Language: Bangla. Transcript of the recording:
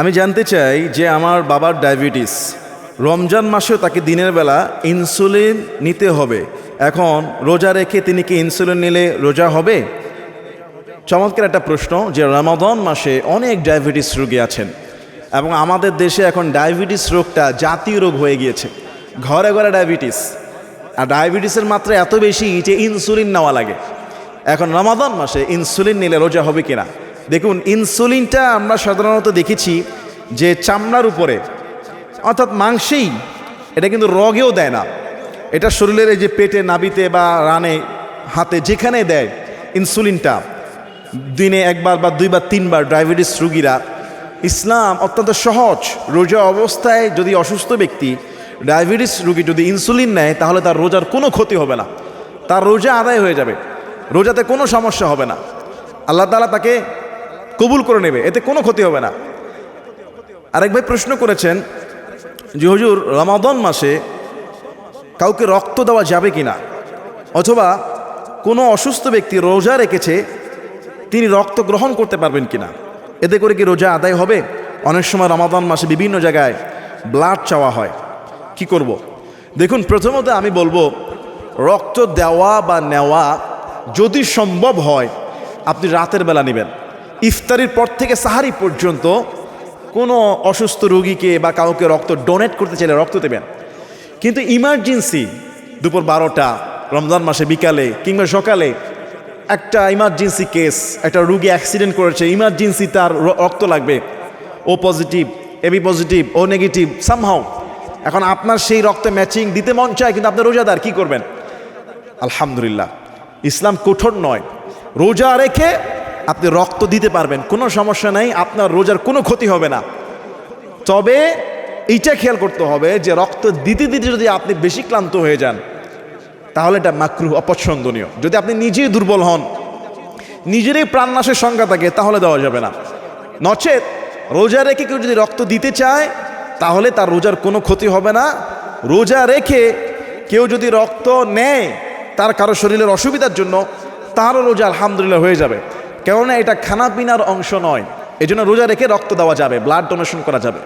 আমি জানতে চাই যে আমার বাবার ডায়াবেটিস, রমজান মাসেও তাকে দিনের বেলা ইনসুলিন নিতে হবে। এখন রোজা রেখে তিনি কি ইনসুলিন নিলে রোজা হবে? চমৎকার একটা প্রশ্ন। যে রমাদান মাসে অনেক ডায়াবেটিস রোগী আছেন এবং আমাদের দেশে এখন ডায়াবেটিস রোগটা জাতীয় রোগ হয়ে গিয়েছে, ঘরে ঘরে ডায়াবেটিস। আর ডায়াবেটিসের মাত্রা এত বেশি যে ইনসুলিন নেওয়া লাগে। এখন রমাদান মাসে ইনসুলিন নিলে রোজা হবে কিনা? দেখুন, ইনসুলিনটা আমরা সাধারণত দেখেছি যে চামড়ার উপরে অর্থাৎ মাংসেই, এটা কিন্তু রগেও দেয় না। এটা শরীরের এই যে পেটে, নাভিতে বা রানে, হাতে যেখানে দেয় ইনসুলিনটা, দিনে একবার বা দুইবার তিনবার ডায়াবেটিস রোগীরা। ইসলাম অত্যন্ত সহজ। রোজা অবস্থায় যদি অসুস্থ ব্যক্তি, ডায়াবেটিস রোগী যদি ইনসুলিন নেয় তাহলে তার রোজার কোনো ক্ষতি হবে না, তার রোজা আদায় হয়ে যাবে, রোজাতে কোনো সমস্যা হবে না, আল্লাহ তাআলা তাকে কবুল করে নেবে, এতে কোনো ক্ষতি হবে না। আরেক ভাই প্রশ্ন করেছেন যে হুজুর, রমাদান মাসে কাউকে রক্ত দেওয়া যাবে কিনা, অথবা কোনো অসুস্থ ব্যক্তি রোজা রেখেছে তিনি রক্ত গ্রহণ করতে পারবেন কিনা, এতে করে কি রোজা আদায় হবে? অনেক সময় রমাদান মাসে বিভিন্ন জায়গায় ব্লাড চাওয়া হয়, কি করব? দেখুন, প্রথমত আমি বলবো রক্ত দেওয়া বা নেওয়া যদি সম্ভব হয় আপনি রাতের বেলা নেবেন। ইফতারির পর থেকে সাহারি পর্যন্ত কোনো অসুস্থ রোগীকে বা কাউকে রক্ত ডোনেট করতে চাইলে রক্ত দেবেন। কিন্তু ইমার্জেন্সি দুপুর 12টা রমজান মাসে বিকালে কিংবা সকালে একটা ইমার্জেন্সি কেস, একটা রোগী অ্যাক্সিডেন্ট করেছে, ইমার্জেন্সি তার রক্ত লাগবে, ও পজিটিভ, এবি পজিটিভ, ও নেগেটিভ সামহাউ, এখন আপনার সেই রক্ত ম্যাচিং দিতে মন চায় কিন্তু আপনার রোজাদার, কি করবেন? আলহামদুলিল্লাহ, ইসলাম কঠোর নয়। রোজা রেখে আপনি রক্ত দিতে পারবেন, কোনো সমস্যা নাই, আপনার রোজার কোনো ক্ষতি হবে না। তবে এইটা খেয়াল করতে হবে যে রক্ত দিতে দিতে যদি আপনি বেশি ক্লান্ত হয়ে যান তাহলে এটা মাকরুহ, অপছন্দনীয়। যদি আপনি নিজেই দুর্বল হন, নিজেরই প্রাণনাশের সংখ্যা থাকে, তাহলে দেওয়া যাবে না। নচেত রোজা রেখে কেউ যদি রক্ত দিতে চায় তাহলে তার রোজার কোনো ক্ষতি হবে না। রোজা রেখে কেউ যদি রক্ত নেয় তার কারো শরীরের অসুবিধার জন্য, তারও রোজা আলহামদুলিল্লাহ হয়ে যাবে, কেননা এটা খানাপিনার অংশ নয়। এই জন্য রোজা রেখে রক্ত দেওয়া যাবে, ব্লাড ডোনেশন করা যাবে।